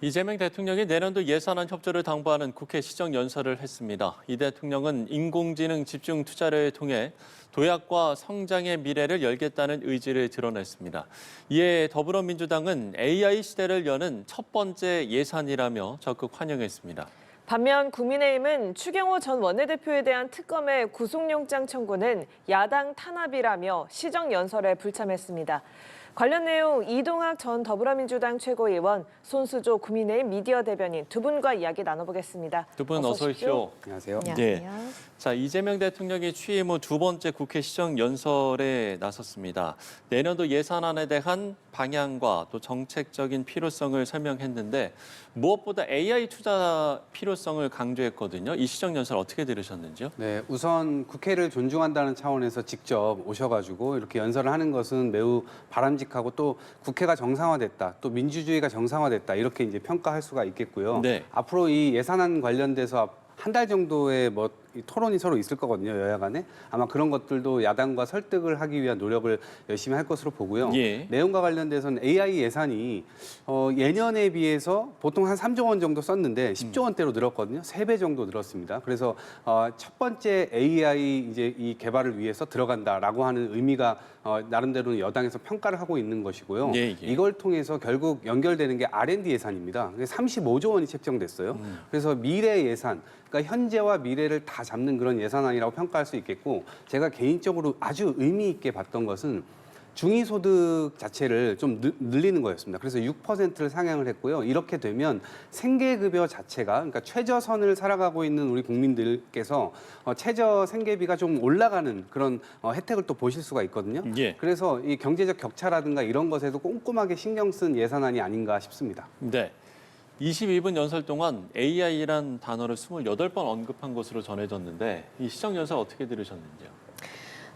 이재명 대통령이 내년도 예산안 협조를 당부하는 국회 시정연설을 했습니다. 이 대통령은 인공지능 집중 투자를 통해 도약과 성장의 미래를 열겠다는 의지를 드러냈습니다. 이에 더불어민주당은 AI 시대를 여는 첫 번째 예산이라며 적극 환영했습니다. 반면 국민의힘은 추경호 전 원내대표에 대한 특검의 구속영장 청구는 야당 탄압이라며 시정연설에 불참했습니다. 관련 내용 이동학 전 더불어민주당 최고위원, 손수조 국민의힘 미디어 대변인 두 분과 이야기 나눠보겠습니다. 두 분 어서 오십시오. 안녕하세요. 네. 자, 이재명 대통령이 취임 후 두 번째 국회 시정연설에 나섰습니다. 내년도 예산안에 대한 방향과 또 정책적인 필요성을 설명했는데 무엇보다 AI 투자 필요성을 강조했거든요. 이 시정연설 어떻게 들으셨는지요? 네, 우선 국회를 존중한다는 차원에서 직접 오셔가지고 이렇게 연설을 하는 것은 매우 바람직하고 또 국회가 정상화됐다, 또 민주주의가 정상화됐다 이렇게 이제 평가할 수가 있겠고요. 네. 앞으로 이 예산안 관련돼서 한 달 정도의 이 토론이 서로 있을 거거든요, 여야 간에. 아마 그런 것들도 야당과 설득을 하기 위한 노력을 열심히 할 것으로 보고요. 예. 내용과 관련돼서는 AI 예산이 예년에 비해서 보통 한 3조 원 정도 썼는데 10조 원대로 늘었거든요. 3배 정도 늘었습니다. 그래서 첫 번째 AI 이제 이 개발을 위해서 들어간다라고 하는 의미가 나름대로는 여당에서 평가를 하고 있는 것이고요. 예, 예. 이걸 통해서 결국 연결되는 게 R&D 예산입니다. 35조 원이 책정됐어요. 그래서 미래 예산, 그러니까 현재와 미래를 다 잡는 그런 예산안이라고 평가할 수 있겠고, 제가 개인적으로 아주 의미 있게 봤던 것은 중위소득 자체를 좀 늘리는 거였습니다. 그래서 6%를 상향을 했고요. 이렇게 되면 생계급여 자체가, 그러니까 최저선을 살아가고 있는 우리 국민들께서 최저 생계비가 좀 올라가는 그런 혜택을 또 보실 수가 있거든요. 예. 그래서 이 경제적 격차라든가 이런 것에도 꼼꼼하게 신경 쓴 예산안이 아닌가 싶습니다. 네. 22분 연설 동안 AI란 단어를 28번 언급한 것으로 전해졌는데 이 시정연설 어떻게 들으셨는지요?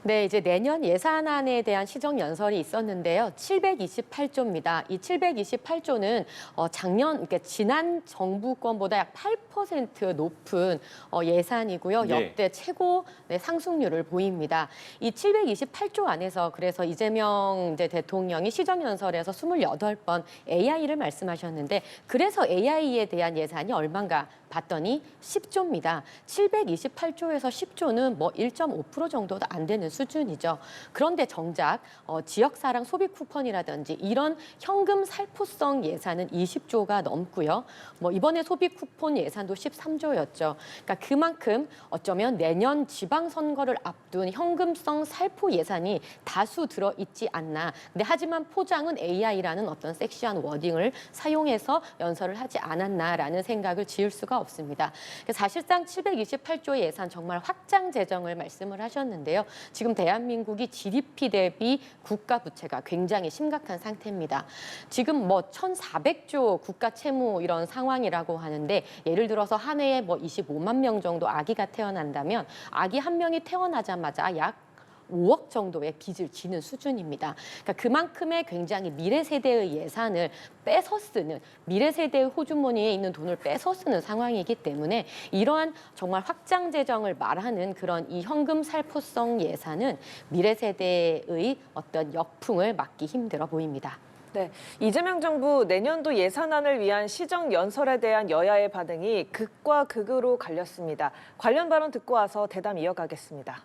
네, 이제 내년 예산안에 대한 시정 연설이 있었는데요. 728조입니다. 이 728조는 그러니까 지난 정부권보다 약 8% 높은 예산이고요. 역대 최고 상승률을 보입니다. 이 728조 안에서 그래서 이재명 이제 대통령이 시정 연설에서 28번 AI를 말씀하셨는데 그래서 AI에 대한 예산이 얼마인가 봤더니 10조입니다. 728조에서 10조는 뭐 1.5% 정도도 안 되는 수준이죠. 그런데 정작 지역사랑 소비 쿠폰이라든지 이런 현금 살포성 예산은 20조가 넘고요. 뭐 이번에 소비 쿠폰 예산도 13조였죠. 그러니까 그만큼 어쩌면 내년 지방선거를 앞둔 현금성 살포 예산이 다수 들어있지 않나. 근데 하지만 포장은 AI라는 어떤 섹시한 워딩을 사용해서 연설을 하지 않았나라는 생각을 지을 수가 없습니다. 사실상 728조의 예산 정말 확장 재정을 말씀을 하셨는데요. 지금 대한민국이 GDP 대비 국가 부채가 굉장히 심각한 상태입니다. 지금 뭐 1,400조 국가 채무 이런 상황이라고 하는데 예를 들어서 한 해에 뭐 25만 명 정도 아기가 태어난다면 아기 한 명이 태어나자마자 약 5억 정도의 빚을 지는 수준입니다. 그러니까 그만큼의 굉장히 미래 세대의 예산을 뺏어 쓰는, 미래 세대의 호주머니에 있는 돈을 뺏어 쓰는 상황이기 때문에 이러한 정말 확장 재정을 말하는 그런 이 현금 살포성 예산은 미래 세대의 어떤 역풍을 막기 힘들어 보입니다. 네, 이재명 정부 내년도 예산안을 위한 시정 연설에 대한 여야의 반응이 극과 극으로 갈렸습니다. 관련 발언 듣고 와서 대담 이어가겠습니다.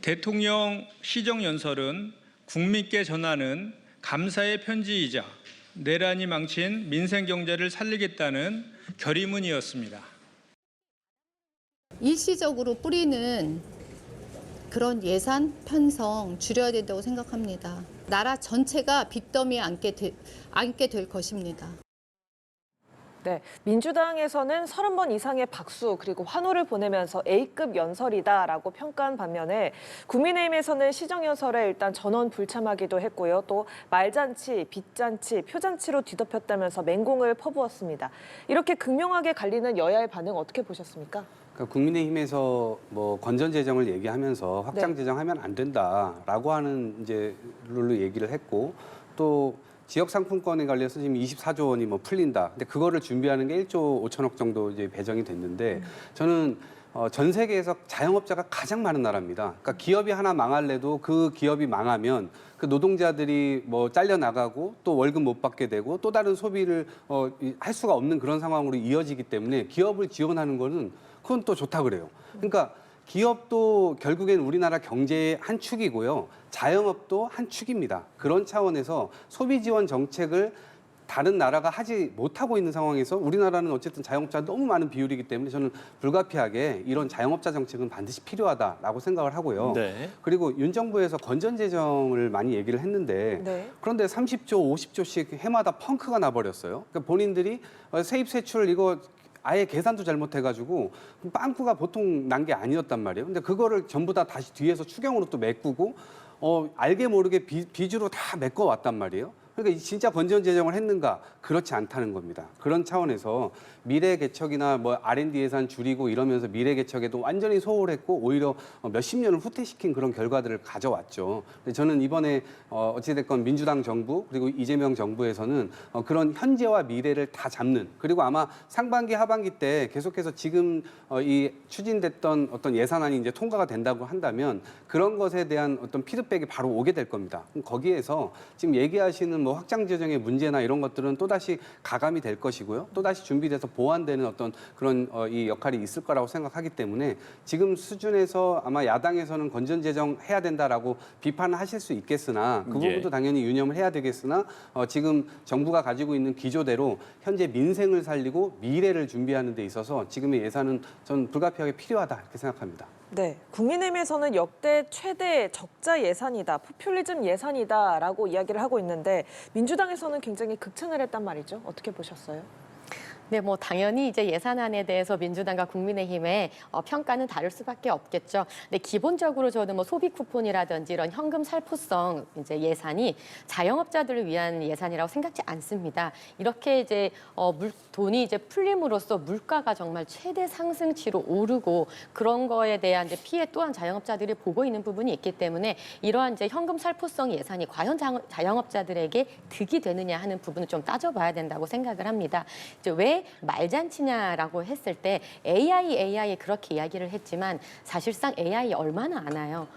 대통령 시정연설은 국민께 전하는 감사의 편지이자 내란이 망친 민생 경제를 살리겠다는 결의문이었습니다. 일시적으로 뿌리는 그런 예산 편성 줄여야 된다고 생각합니다. 나라 전체가 빚더미에 앉게 될 것입니다. 네, 민주당에서는 30번 이상의 박수 그리고 환호를 보내면서 A급 연설이다라고 평가한 반면에 국민의힘에서는 시정연설에 일단 전원 불참하기도 했고요. 또 말잔치, 빚잔치, 표잔치로 뒤덮였다면서 맹공을 퍼부었습니다. 이렇게 극명하게 갈리는 여야의 반응 어떻게 보셨습니까? 그러니까 국민의힘에서 뭐 건전 재정을 얘기하면서 확장 재정하면 안 된다라고 하는 이제 룰로 얘기를 했고 또 지역 상품권에 관련해서 지금 24조 원이 뭐 풀린다. 근데 그거를 준비하는 게 1조 5천억 정도 이제 배정이 됐는데 저는 전 세계에서 자영업자가 가장 많은 나라입니다. 그러니까 기업이 하나 망할래도 그 기업이 망하면 그 노동자들이 뭐 잘려나가고 또 월급 못 받게 되고 또 다른 소비를 할 수가 없는 그런 상황으로 이어지기 때문에 기업을 지원하는 거는 그건 또 좋다 그래요. 그러니까 기업도 결국엔 우리나라 경제의 한 축이고요. 자영업도 한 축입니다. 그런 차원에서 소비 지원 정책을 다른 나라가 하지 못하고 있는 상황에서 우리나라는 어쨌든 자영업자가 너무 많은 비율이기 때문에 저는 불가피하게 이런 자영업자 정책은 반드시 필요하다라고 생각을 하고요. 네. 그리고 윤 정부에서 건전재정을 많이 얘기를 했는데 네. 그런데 30조, 50조씩 해마다 펑크가 나버렸어요. 그러니까 본인들이 세입 세출 이거 아예 계산도 잘못해가지고 빵꾸가 보통 난 게 아니었단 말이에요. 근데 그거를 전부 다 다시 뒤에서 추경으로 또 메꾸고 알게 모르게 빚으로 다 메꿔 왔단 말이에요. 그러니까 진짜 건전 재정을 했는가? 그렇지 않다는 겁니다. 그런 차원에서 미래 개척이나 뭐 R&D 예산 줄이고 이러면서 미래 개척에도 완전히 소홀했고 오히려 몇십 년을 후퇴시킨 그런 결과들을 가져왔죠. 근데 저는 이번에 어찌됐건 민주당 정부 그리고 이재명 정부에서는 그런 현재와 미래를 다 잡는 그리고 아마 상반기 하반기 때 계속해서 지금 이 추진됐던 어떤 예산안이 이제 통과가 된다고 한다면 그런 것에 대한 어떤 피드백이 바로 오게 될 겁니다. 그럼 거기에서 지금 얘기하시는 뭐 확장 재정의 문제나 이런 것들은 또다시 가감이 될 것이고요. 또다시 준비돼서 보완되는 어떤 그런 이 역할이 있을 거라고 생각하기 때문에 지금 수준에서 아마 야당에서는 건전 재정 해야 된다라고 비판을 하실 수 있겠으나 그 부분도 당연히 유념을 해야 되겠으나 지금 정부가 가지고 있는 기조대로 현재 민생을 살리고 미래를 준비하는 데 있어서 지금의 예산은 전 불가피하게 필요하다 이렇게 생각합니다. 네, 국민의힘에서는 역대 최대 적자 예산이다, 포퓰리즘 예산이다라고 이야기를 하고 있는데 민주당에서는 굉장히 극찬을 했단 말이죠. 어떻게 보셨어요? 네, 뭐 당연히 이제 예산안에 대해서 민주당과 국민의힘의 평가는 다를 수밖에 없겠죠. 근데 기본적으로 저는 뭐 소비 쿠폰이라든지 이런 현금 살포성 이제 예산이 자영업자들을 위한 예산이라고 생각지 않습니다. 이렇게 이제 돈이 이제 풀림으로써 물가가 정말 최대 상승치로 오르고 그런 거에 대한 이제 피해 또한 자영업자들이 보고 있는 부분이 있기 때문에 이러한 이제 현금 살포성 예산이 과연 자영업자들에게 득이 되느냐 하는 부분을 좀 따져봐야 된다고 생각을 합니다. 이제 왜 말잔치냐라고 했을 때 AI 그렇게 이야기를 했지만 사실상 AI 얼마나 아나요?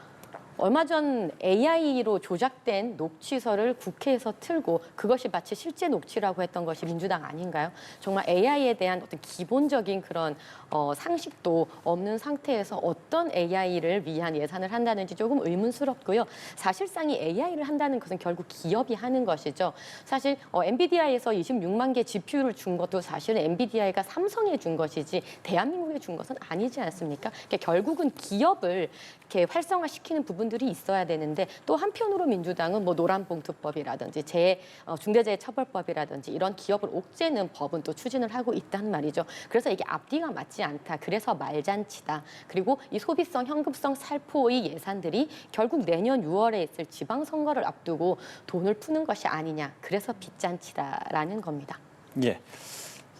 얼마 전 AI로 조작된 녹취서를 국회에서 틀고 그것이 마치 실제 녹취라고 했던 것이 민주당 아닌가요? 정말 AI에 대한 어떤 기본적인 그런 상식도 없는 상태에서 어떤 AI를 위한 예산을 한다는지 조금 의문스럽고요. 사실상 이 AI를 한다는 것은 결국 기업이 하는 것이죠. 사실 엔비디아에서 26만 개 GPU를 준 것도 사실은 엔비디아가 삼성에 준 것이지 대한민국에 준 것은 아니지 않습니까? 그러니까 결국은 기업을 이렇게 활성화시키는 부분들이 있어야 되는데 또 한편으로 민주당은 뭐 노란봉투법이라든지 중대재해처벌법이라든지 이런 기업을 옥죄는 법은 또 추진을 하고 있단 말이죠. 그래서 이게 앞뒤가 맞지 않다. 그래서 말잔치다. 그리고 이 소비성, 현금성 살포의 예산들이 결국 내년 6월에 있을 지방선거를 앞두고 돈을 푸는 것이 아니냐. 그래서 빚잔치다라는 겁니다. 예.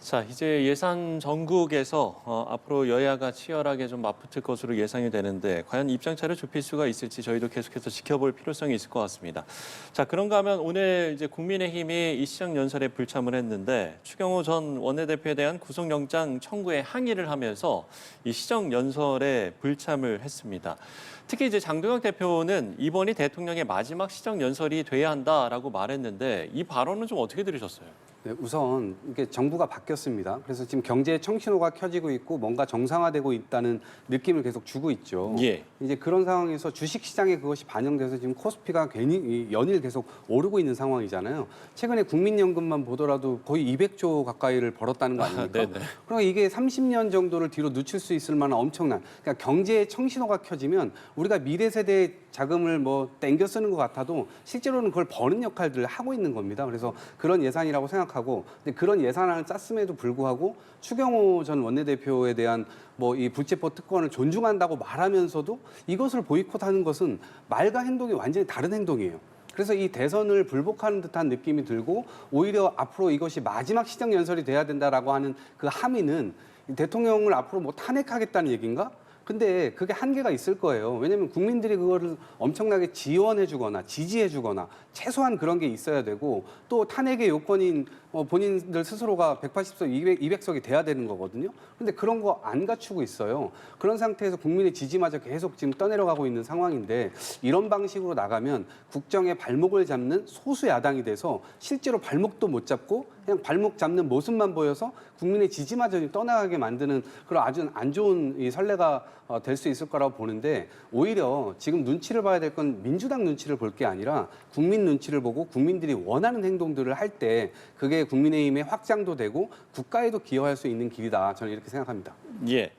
자, 이제 예산 전국에서 앞으로 여야가 치열하게 좀 맞붙을 것으로 예상이 되는데 과연 입장차를 좁힐 수가 있을지 저희도 계속해서 지켜볼 필요성이 있을 것 같습니다. 자, 그런가 하면 오늘 이제 국민의힘이 이 시정 연설에 불참을 했는데 추경호 전 원내대표에 대한 구속영장 청구에 항의를 하면서 이 시정 연설에 불참을 했습니다. 특히 이제 장동혁 대표는 이번이 대통령의 마지막 시정 연설이 돼야 한다라고 말했는데 이 발언은 좀 어떻게 들으셨어요? 네, 우선 이게 정부가 바뀌었습니다. 그래서 지금 경제의 청신호가 켜지고 있고 뭔가 정상화되고 있다는 느낌을 계속 주고 있죠. 예. 이제 그런 상황에서 주식시장에 그것이 반영돼서 지금 코스피가 괜히 연일 계속 오르고 있는 상황이잖아요. 최근에 국민연금만 보더라도 거의 200조 가까이를 벌었다는 거 아닙니까? 네네. 그러니까 이게 30년 정도를 뒤로 늦출 수 있을 만한 엄청난 그러니까 경제의 청신호가 켜지면 우리가 미래 세대의 자금을 뭐 땡겨 쓰는 것 같아도 실제로는 그걸 버는 역할들을 하고 있는 겁니다. 그래서 그런 예산이라고 생각하고 근데 그런 예산안을 짰음에도 불구하고 추경호 전 원내대표에 대한 뭐 이 불체포 특권을 존중한다고 말하면서도 이것을 보이콧하는 것은 말과 행동이 완전히 다른 행동이에요. 그래서 이 대선을 불복하는 듯한 느낌이 들고 오히려 앞으로 이것이 마지막 시정 연설이 돼야 된다라고 하는 그 함의는 대통령을 앞으로 뭐 탄핵하겠다는 얘기인가? 근데 그게 한계가 있을 거예요. 왜냐하면 국민들이 그거를 엄청나게 지원해주거나 지지해주거나 최소한 그런 게 있어야 되고 또 탄핵의 요건인 본인들 스스로가 180석, 200석이 돼야 되는 거거든요. 근데 그런 거 안 갖추고 있어요. 그런 상태에서 국민의 지지마저 계속 지금 떠내려가고 있는 상황인데 이런 방식으로 나가면 국정의 발목을 잡는 소수 야당이 돼서 실제로 발목도 못 잡고 그냥 발목 잡는 모습만 보여서 국민의 지지마저 떠나가게 만드는 그런 아주 안 좋은 이 선례가 될 수 있을 거라고 보는데 오히려 지금 눈치를 봐야 될 건 민주당 눈치를 볼 게 아니라 국민 눈치를 보고 국민들이 원하는 행동들을 할 때 그게 국민의힘의 확장도 되고 국가에도 기여할 수 있는 길이다. 저는 이렇게 생각합니다. 예.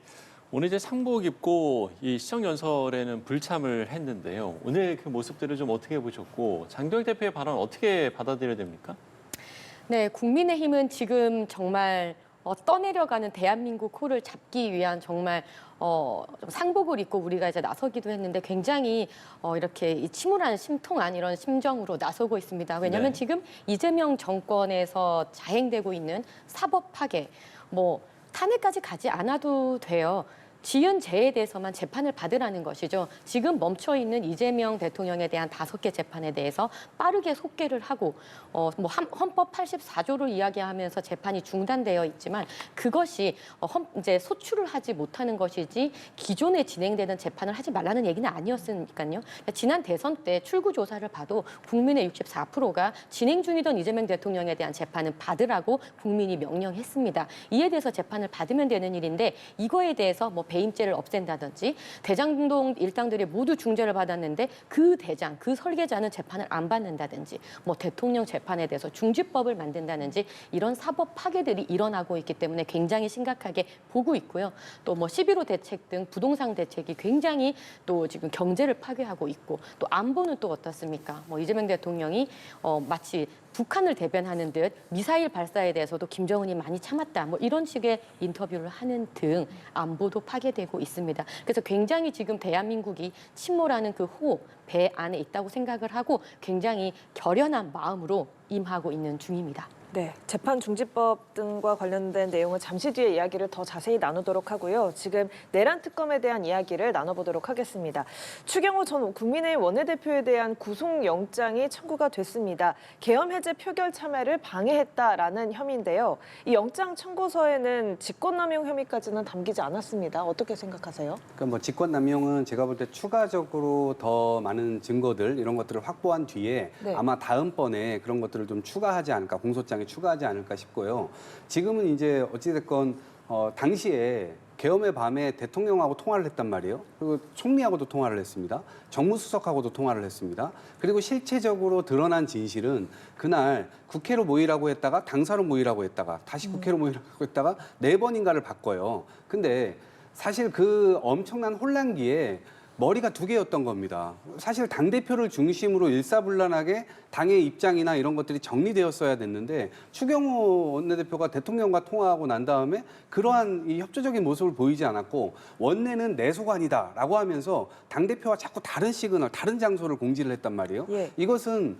오늘 이제 상복 입고 이 시정연설에는 불참을 했는데요. 오늘 그 모습들을 좀 어떻게 보셨고 장도영 대표의 발언 어떻게 받아들여야 됩니까? 네, 국민의힘은 지금 정말 떠내려가는 대한민국 코를 잡기 위한 정말 좀 상복을 입고 우리가 이제 나서기도 했는데 굉장히 이렇게 이 침울한 심통한 이런 심정으로 나서고 있습니다. 왜냐하면 네. 지금 이재명 정권에서 자행되고 있는 사법 파괴, 뭐 탄핵까지 가지 않아도 돼요. 지은 죄에 대해서만 재판을 받으라는 것이죠. 지금 멈춰 있는 이재명 대통령에 대한 5개 재판에 대해서 빠르게 속개를 하고 헌법 84조를 이야기하면서 재판이 중단되어 있지만 그것이 이제 소출을 하지 못하는 것이지 기존에 진행되는 재판을 하지 말라는 얘기는 아니었으니까요. 지난 대선 때 출구 조사를 봐도 국민의 64%가 진행 중이던 이재명 대통령에 대한 재판은 받으라고 국민이 명령했습니다. 이에 대해서 재판을 받으면 되는 일인데 이거에 대해서 뭐 배임죄를 없앤다든지 대장동 일당들이 모두 중죄를 받았는데 그 대장, 그 설계자는 재판을 안 받는다든지 뭐 대통령 재판에 대해서 중지법을 만든다든지 이런 사법 파괴들이 일어나고 있기 때문에 굉장히 심각하게 보고 있고요. 또 뭐 11.5 대책 등 부동산 대책이 굉장히 또 지금 경제를 파괴하고 있고 또 안보는 또 어떻습니까? 뭐 이재명 대통령이 마치 북한을 대변하는 듯 미사일 발사에 대해서도 김정은이 많이 참았다. 뭐 이런 식의 인터뷰를 하는 등 안보도 파괴되고 있습니다. 그래서 굉장히 지금 대한민국이 침몰하는 그 호흡, 배 안에 있다고 생각을 하고 굉장히 결연한 마음으로 임하고 있는 중입니다. 네, 재판 중지법 등과 관련된 내용은 잠시 뒤에 이야기를 더 자세히 나누도록 하고요. 지금 내란 특검에 대한 이야기를 나눠보도록 하겠습니다. 추경호 전 국민의힘 원내대표에 대한 구속영장이 청구가 됐습니다. 계엄 해제 표결 참여를 방해했다라는 혐의인데요. 이 영장 청구서에는 직권남용 혐의까지는 담기지 않았습니다. 어떻게 생각하세요? 그러니까 뭐 직권남용은 제가 볼 때 추가적으로 더 많은 증거들 이런 것들을 확보한 뒤에 네. 아마 다음번에 그런 것들을 좀 추가하지 않을까 공소장에 추가하지 않을까 싶고요. 지금은 이제 어찌됐건 당시에 계엄의 밤에 대통령하고 통화를 했단 말이에요. 그리고 총리하고도 통화를 했습니다. 정무수석하고도 통화를 했습니다. 그리고 실체적으로 드러난 진실은 그날 국회로 모이라고 했다가 당사로 모이라고 했다가 다시 국회로 모이라고 했다가 4번인가를 바꿔요. 근데 사실 그 엄청난 혼란기에 머리가 2개였던 겁니다. 사실 당대표를 중심으로 일사불란하게 당의 입장이나 이런 것들이 정리되었어야 됐는데 추경호 원내대표가 대통령과 통화하고 난 다음에 그러한 이 협조적인 모습을 보이지 않았고 원내는 내 소관이다라고 하면서 당대표와 자꾸 다른 시그널, 다른 장소를 공지를 했단 말이에요. 예. 이것은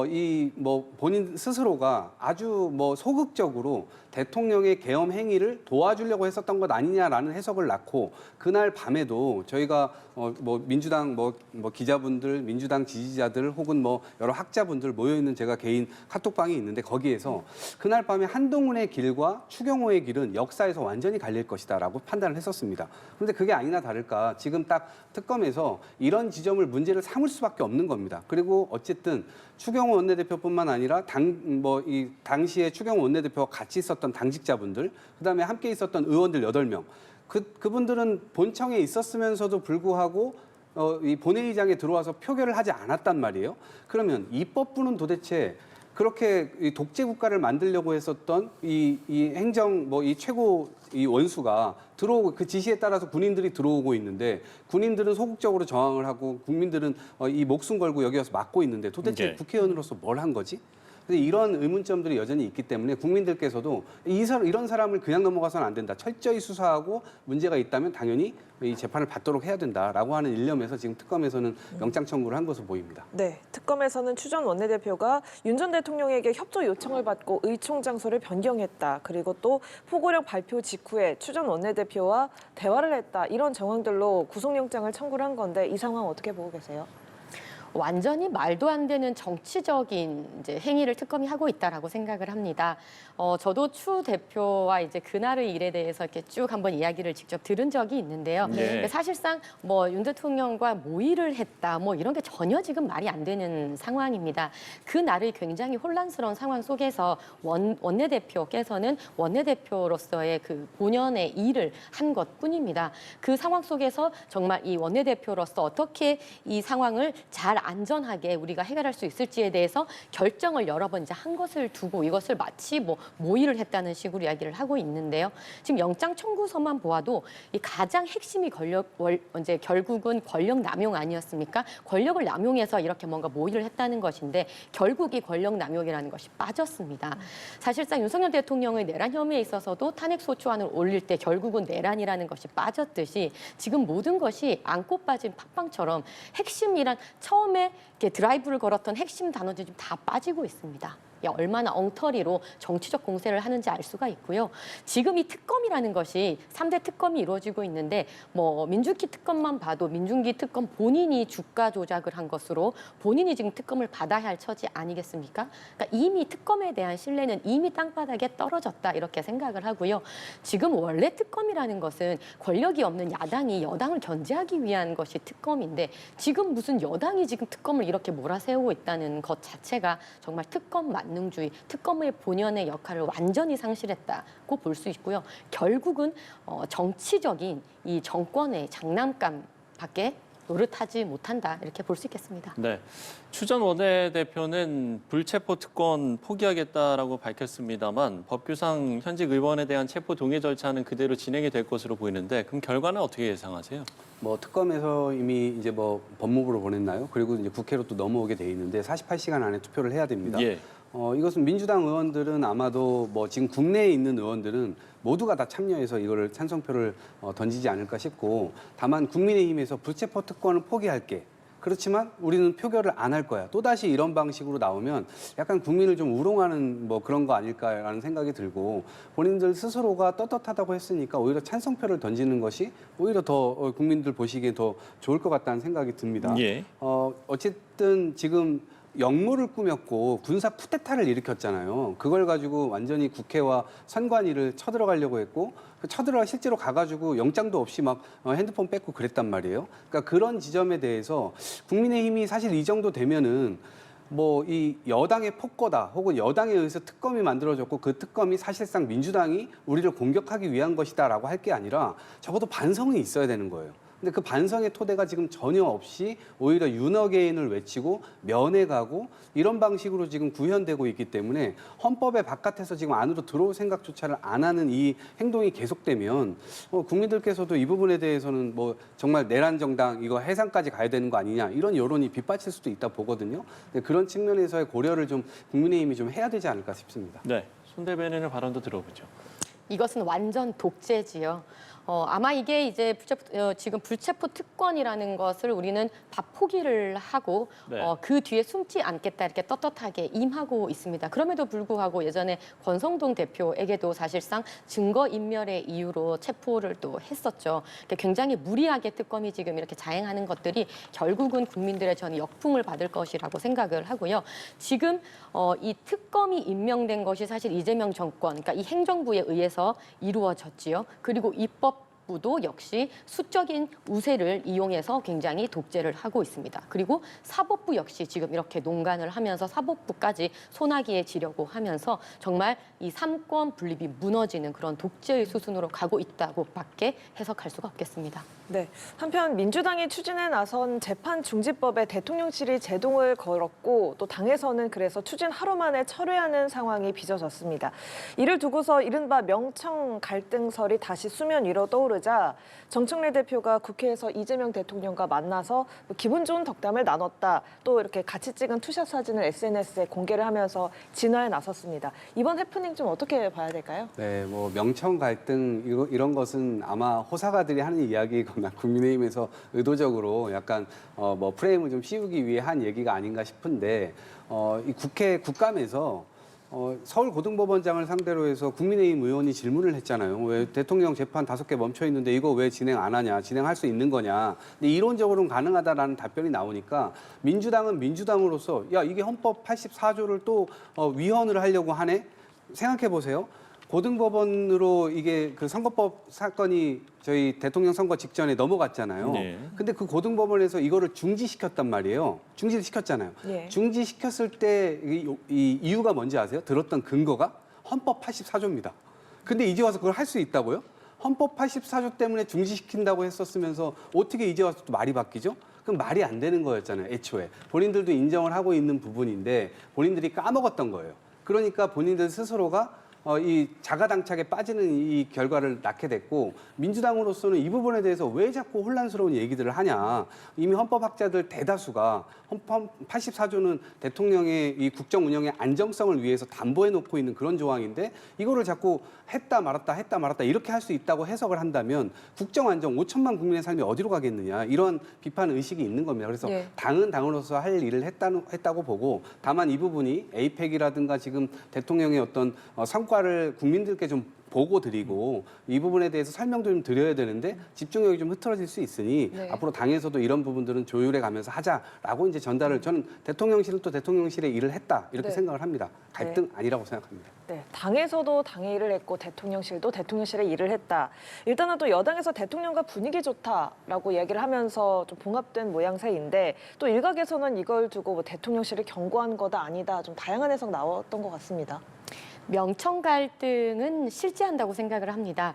이 뭐 본인 스스로가 아주 뭐 소극적으로 대통령의 계엄 행위를 도와주려고 했었던 것 아니냐라는 해석을 낳고 그날 밤에도 저희가 뭐 민주당 뭐 기자분들, 민주당 지지자들 혹은 뭐 여러 학자분들 모여 있는 제가 개인 카톡방이 있는데 거기에서 그날 밤에 한동훈의 길과 추경호의 길은 역사에서 완전히 갈릴 것이다라고 판단을 했었습니다. 그런데 그게 아니나 다를까 지금 딱 특검에서 이런 지점을 문제를 삼을 수밖에 없는 겁니다. 그리고 어쨌든 추경호 원내대표뿐만 아니라 이 당시에 추경호 원내대표와 같이 있었던 당직자분들, 그다음에 함께 있었던 의원들 8명. 그분들은 본청에 있었으면서도 불구하고 이 본회의장에 들어와서 표결을 하지 않았단 말이에요. 그러면 입법부는 도대체 그렇게 이 독재 국가를 만들려고 했었던 이 행정 이 최고 이 원수가 들어오고 그 지시에 따라서 군인들이 들어오고 있는데 군인들은 소극적으로 저항을 하고 국민들은 이 목숨 걸고 여기 와서 막고 있는데 도대체 네. 국회의원으로서 뭘 한 거지? 근데 이런 의문점들이 여전히 있기 때문에 국민들께서도 이런 사람을 그냥 넘어가서는 안 된다. 철저히 수사하고 문제가 있다면 당연히 이 재판을 받도록 해야 된다라고 하는 일념에서 지금 특검에서는 영장 청구를 한 것으로 보입니다. 네, 특검에서는 추 전 원내대표가 윤 전 대통령에게 협조 요청을 받고 의총 장소를 변경했다. 그리고 또 포고령 발표 직후에 추 전 원내대표와 대화를 했다. 이런 정황들로 구속영장을 청구를 한 건데 이 상황 어떻게 보고 계세요? 완전히 말도 안 되는 정치적인 이제 행위를 특검이 하고 있다라고 생각을 합니다. 저도 추 대표와 이제 그날의 일에 대해서 이렇게 쭉 한번 이야기를 직접 들은 적이 있는데요. 네. 사실상 뭐 윤 대통령과 모의를 했다, 뭐 이런 게 전혀 지금 말이 안 되는 상황입니다. 그날의 굉장히 혼란스러운 상황 속에서 원내대표께서는 원내대표로서의 그 본연의 일을 한 것뿐입니다. 그 상황 속에서 정말 이 원내대표로서 어떻게 이 상황을 잘 안전하게 우리가 해결할 수 있을지에 대해서 결정을 여러 번 이제 한 것을 두고 이것을 마치 뭐 모의를 했다는 식으로 이야기를 하고 있는데요. 지금 영장 청구서만 보아도 이 가장 핵심이 이제 결국은 권력 남용 아니었습니까? 권력을 남용해서 이렇게 뭔가 모의를 했다는 것인데 결국 이 권력 남용이라는 것이 빠졌습니다. 사실상 윤석열 대통령의 내란 혐의에 있어서도 탄핵 소추안을 올릴 때 결국은 내란이라는 것이 빠졌듯이 지금 모든 것이 안고 빠진 팥빵처럼 핵심이란 처음에 이렇게 드라이브를 걸었던 핵심 단어들이 좀 다 빠지고 있습니다. 얼마나 엉터리로 정치적 공세를 하는지 알 수가 있고요. 지금 이 특검이라는 것이 3대 특검이 이루어지고 있는데 뭐 민주기 특검만 봐도 민중기 특검 본인이 주가 조작을 한 것으로 본인이 지금 특검을 받아야 할 처지 아니겠습니까? 그러니까 이미 특검에 대한 신뢰는 이미 땅바닥에 떨어졌다 이렇게 생각을 하고요. 지금 원래 특검이라는 것은 권력이 없는 야당이 여당을 견제하기 위한 것이 특검인데 지금 무슨 여당이 지금 특검을 이렇게 몰아세우고 있다는 것 자체가 정말 특검 만능주의, 특검의 본연의 역할을 완전히 상실했다고 볼 수 있고요. 결국은 정치적인 이 정권의 장난감밖에 노릇하지 못한다 이렇게 볼 수 있겠습니다. 네, 추 전 원내대표는 불체포 특권 포기하겠다라고 밝혔습니다만 법규상 현직 의원에 대한 체포 동의 절차는 그대로 진행이 될 것으로 보이는데 그럼 결과는 어떻게 예상하세요? 뭐 특검에서 이미 이제 뭐 법무부로 보냈나요? 그리고 이제 국회로 또 넘어오게 돼 있는데 48시간 안에 투표를 해야 됩니다. 예. 이것은 민주당 의원들은 아마도 뭐 지금 국내에 있는 의원들은 모두가 다 참여해서 이거를 찬성표를 던지지 않을까 싶고 다만 국민의힘에서 불체포 특권을 포기할게. 그렇지만 우리는 표결을 안 할 거야. 또다시 이런 방식으로 나오면 약간 국민을 좀 우롱하는 뭐 그런 거 아닐까라는 생각이 들고 본인들 스스로가 떳떳하다고 했으니까 오히려 찬성표를 던지는 것이 오히려 더 국민들 보시기에 더 좋을 것 같다는 생각이 듭니다. 예. 어쨌든 지금 역모를 꾸몄고 군사 쿠데타를 일으켰잖아요. 그걸 가지고 완전히 국회와 선관위를 쳐들어가려고 했고 쳐들어가 실제로 가가지고 영장도 없이 막 핸드폰 뺏고 그랬단 말이에요. 그러니까 그런 지점에 대해서 국민의힘이 사실 이 정도 되면은 뭐 이 여당의 폭거다 혹은 여당에 의해서 특검이 만들어졌고 그 특검이 사실상 민주당이 우리를 공격하기 위한 것이다라고 할 게 아니라 적어도 반성이 있어야 되는 거예요. 근데 그 반성의 토대가 지금 전혀 없이 오히려 윤어게인을 외치고 면회가고 이런 방식으로 지금 구현되고 있기 때문에 헌법의 바깥에서 지금 안으로 들어올 생각조차를 안 하는 이 행동이 계속되면 국민들께서도 이 부분에 대해서는 뭐 정말 내란 정당 이거 해산까지 가야 되는 거 아니냐 이런 여론이 빗받칠 수도 있다 보거든요. 근데 그런 측면에서의 고려를 좀 국민의힘이 좀 해야 되지 않을까 싶습니다. 네, 손 대변인의 발언도 들어보죠. 이것은 완전 독재지요. 아마 이게 이제 지금 불체포 특권이라는 것을 우리는 밥 포기를 하고 네. 그 뒤에 숨지 않겠다 이렇게 떳떳하게 임하고 있습니다. 그럼에도 불구하고 예전에 권성동 대표에게도 사실상 증거인멸의 이유로 체포를 또 했었죠. 그러니까 굉장히 무리하게 특검이 지금 이렇게 자행하는 것들이 결국은 국민들의 저는 역풍을 받을 것이라고 생각을 하고요. 지금 이 특검이 임명된 것이 사실 이재명 정권, 그러니까 이 행정부에 의해서 이루어졌지요. 그리고 입법부도 역시 수적인 우세를 이용해서 굉장히 독재를 하고 있습니다. 그리고 사법부 역시 지금 이렇게 농간을 하면서 사법부까지 소나기에 지려고 하면서 정말 이 삼권 분립이 무너지는 그런 독재의 수순으로 가고 있다고밖에 해석할 수가 없겠습니다. 네. 한편 민주당이 추진에 나선 재판 중지법에 대통령실이 제동을 걸었고 또 당에서는 그래서 추진 하루 만에 철회하는 상황이 빚어졌습니다. 이를 두고서 이른바 명청 갈등설이 다시 수면 위로 떠오르 떠오르자 정청래 대표가 국회에서 이재명 대통령과 만나서 기분 좋은 덕담을 나눴다. 또 이렇게 같이 찍은 투샷 사진을 SNS에 공개를 하면서 진화에 나섰습니다. 이번 해프닝 좀 어떻게 봐야 될까요? 네, 뭐 명청 갈등 이런 것은 아마 호사가들이 하는 이야기거나 국민의힘에서 의도적으로 약간 뭐 프레임을 좀 씌우기 위해 한 얘기가 아닌가 싶은데 이 국회 국감에서 서울고등법원장을 상대로 해서 국민의힘 의원이 질문을 했잖아요. 왜 대통령 재판 5개 멈춰 있는데 이거 왜 진행 안 하냐, 진행할 수 있는 거냐. 근데 이론적으로는 가능하다라는 답변이 나오니까 민주당은 민주당으로서 야 이게 헌법 84조를 또 위헌을 하려고 하네. 생각해 보세요. 고등법원으로 이게 그 선거법 사건이 저희 대통령 선거 직전에 넘어갔잖아요. 네. 근데 그 고등법원에서 이거를 중지시켰단 말이에요. 중지를 시켰잖아요. 네. 중지시켰을 때 이 이유가 뭔지 아세요? 들었던 근거가 헌법 84조입니다. 근데 이제 와서 그걸 할 수 있다고요? 헌법 84조 때문에 중지시킨다고 했었으면서 어떻게 이제 와서 또 말이 바뀌죠? 그럼 말이 안 되는 거였잖아요, 애초에. 본인들도 인정을 하고 있는 부분인데 본인들이 까먹었던 거예요. 그러니까 본인들 스스로가 이 자가당착에 빠지는 이 결과를 낳게 됐고 민주당으로서는 이 부분에 대해서 왜 자꾸 혼란스러운 얘기들을 하냐. 이미 헌법학자들 대다수가 헌법 84조는 대통령의 이 국정 운영의 안정성을 위해서 담보해 놓고 있는 그런 조항인데 이거를 자꾸 했다 말았다 이렇게 할 수 있다고 해석을 한다면 국정 안정 5천만 국민의 삶이 어디로 가겠느냐 이런 비판 의식이 있는 겁니다. 그래서 네. 당은 당으로서 할 일을 했다고 보고 다만 이 부분이 에이펙이라든가 지금 대통령의 어떤 성과를 국민들께 좀 보고 드리고 이 부분에 대해서 설명도 좀 드려야 되는데 집중력이 좀 흐트러질 수 있으니 네. 앞으로 당에서도 이런 부분들은 조율해 가면서 하자라고 이제 전달을 저는 대통령실은 또 대통령실의 일을 했다 이렇게 네. 생각을 합니다. 갈등 아니라고 생각합니다. 네, 당에서도 당의 일을 했고 대통령실도 대통령실의 일을 했다. 일단은 또 여당에서 대통령과 분위기 좋다라고 얘기를 하면서 좀 봉합된 모양새인데 또 일각에서는 이걸 두고 뭐 대통령실을 경고한 거다 아니다 좀 다양한 해석 나왔던 것 같습니다. 명청 갈등은 실제한다고 생각을 합니다.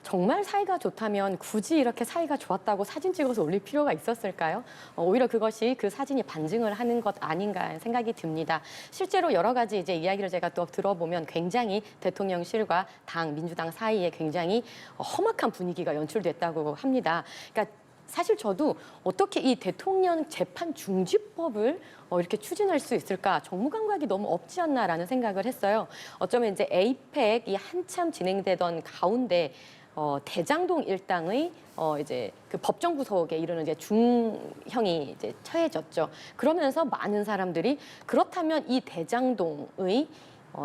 정말 사이가 좋다면 굳이 이렇게 사이가 좋았다고 사진 찍어서 올릴 필요가 있었을까요? 오히려 그것이 그 사진이 반증을 하는 것 아닌가 생각이 듭니다. 실제로 여러 가지 이제 이야기를 제가 또 들어보면 굉장히 대통령실과 민주당 사이에 굉장히 험악한 분위기가 연출됐다고 합니다. 그러니까 사실 저도 어떻게 이 대통령 재판 중지법을 이렇게 추진할 수 있을까 정무 감각이 너무 없지 않나라는 생각을 했어요. 어쩌면 이제 에이펙이 한참 진행되던 가운데 대장동 일당의 이제 그 법정 구속에 이르는 이제 중형이 이제 처해졌죠. 그러면서 많은 사람들이 그렇다면 이 대장동의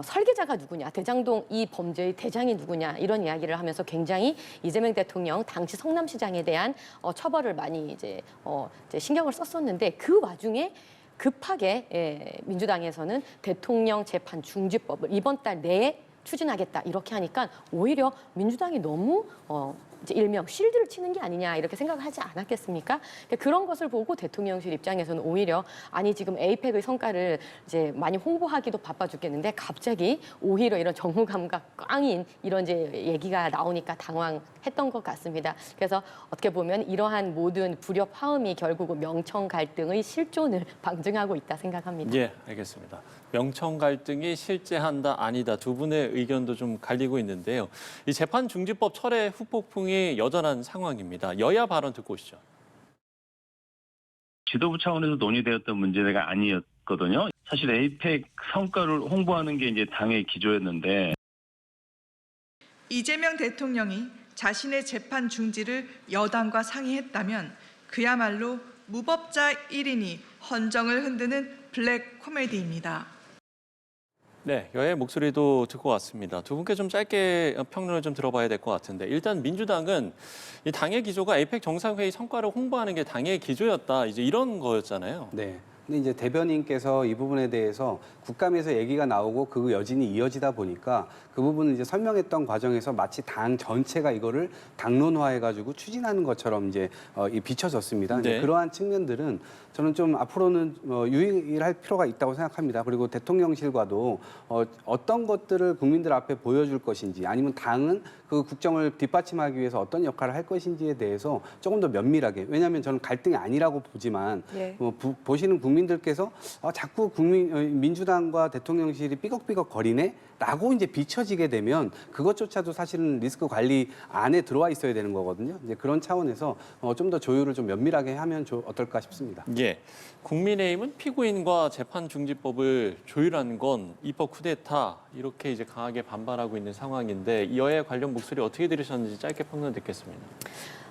설계자가 누구냐, 대장동 이 범죄의 대장이 누구냐 이런 이야기를 하면서 굉장히 이재명 대통령 당시 성남시장에 대한 처벌을 많이 이제 신경을 썼었는데 그 와중에 급하게 민주당에서는 대통령 재판 중지법을 이번 달 내에 추진하겠다 이렇게 하니까 오히려 민주당이 너무 이제 일명 쉴드를 치는 게 아니냐 이렇게 생각을 하지 않았겠습니까? 그런 것을 보고 대통령실 입장에서는 오히려 아니 지금 에이펙의 성과를 이제 많이 홍보하기도 바빠 죽겠는데 갑자기 오히려 이런 정무 감각 꽝인 이런 이제 얘기가 나오니까 당황했던 것 같습니다. 그래서 어떻게 보면 이러한 모든 불협 화음이 결국 명청 갈등의 실존을 방증하고 있다 생각합니다. 예, 알겠습니다. 명청 갈등이 실제한다 아니다 두 분의 의견도 좀 갈리고 있는데요. 이 재판 중지법 철회 후폭풍이 여전한 상황입니다. 여야 발언 듣고 오시죠. 지도부 차원에서 논의되었던 문제가 아니었거든요. 사실 에이펙 성과를 홍보하는 게 이제 당의 기조였는데 이재명 대통령이 자신의 재판 중지를 여당과 상의했다면 그야말로 무법자 1인이 헌정을 흔드는 블랙 코미디입니다. 네, 여야의 목소리도 듣고 왔습니다. 두 분께 좀 짧게 평론을 좀 들어봐야 될 것 같은데 일단 민주당은 이 당의 기조가 에이펙 정상회의 성과를 홍보하는 게 당의 기조였다 이제 이런 거였잖아요. 네. 근데 이제 대변인께서 이 부분에 대해서 국감에서 얘기가 나오고 그 여진이 이어지다 보니까 그 부분을 이제 설명했던 과정에서 마치 당 전체가 이거를 당론화해가지고 추진하는 것처럼 이제 비춰졌습니다. 네. 이제 그러한 측면들은 저는 좀 앞으로는 유의할 필요가 있다고 생각합니다. 그리고 대통령실과도 어떤 것들을 국민들 앞에 보여줄 것인지 아니면 당은 그 국정을 뒷받침하기 위해서 어떤 역할을 할 것인지에 대해서 조금 더 면밀하게 왜냐하면 저는 갈등이 아니라고 보지만 예. 보시는 국민 국민들께서 자꾸 민주당과 대통령실이 삐걱삐걱 거리네? 라고 이제 비춰지게 되면 그것조차도 사실은 리스크 관리 안에 들어와 있어야 되는 거거든요. 이제 그런 차원에서 좀 더 조율을 좀 면밀하게 하면 어떨까 싶습니다. 예, 국민의힘은 피고인과 재판중지법을 조율하는 건 입법 쿠데타 이렇게 이제 강하게 반발하고 있는 상황인데 여야 관련 목소리 어떻게 들으셨는지 짧게 평론 듣겠습니다.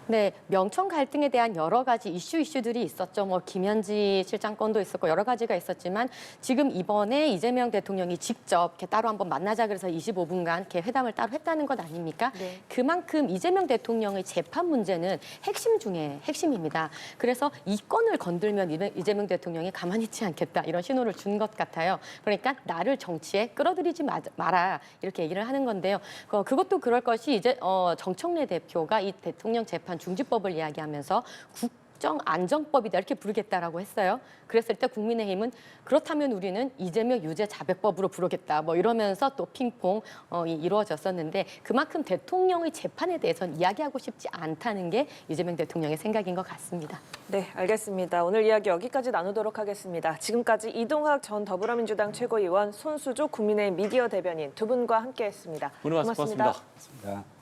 네, 명천 갈등에 대한 여러 가지 이슈들이 있었죠. 뭐 김현지 실장 건도 있었고 여러 가지가 있었지만 지금 이번에 이재명 대통령이 직접 이렇게 따로 한번 만나자 그래서 25분간 이렇게 회담을 따로 했다는 것 아닙니까? 네. 그만큼 이재명 대통령의 재판 문제는 핵심 중에 핵심입니다. 그래서 이 건을 건들면 이재명 대통령이 가만히 있지 않겠다 이런 신호를 준 것 같아요. 그러니까 나를 정치에 끌어들이지 마라 이렇게 얘기를 하는 건데요. 그것도 그럴 것이 이제 정청래 대표가 이 대통령 재판 중지법을 이야기하면서 국정안정법이다 이렇게 부르겠다라고 했어요. 그랬을 때 국민의힘은 그렇다면 우리는 이재명 유죄 자백법으로 부르겠다 뭐 이러면서 또 핑퐁 이루어졌었는데 그만큼 대통령의 재판에 대해서는 이야기하고 싶지 않다는 게 이재명 대통령의 생각인 것 같습니다. 네, 알겠습니다. 오늘 이야기 여기까지 나누도록 하겠습니다. 지금까지 이동학 전 더불어민주당 최고위원, 손수조 국민의힘 미디어 대변인 두 분과 함께했습니다. 오늘 말씀 고맙습니다. 고맙습니다.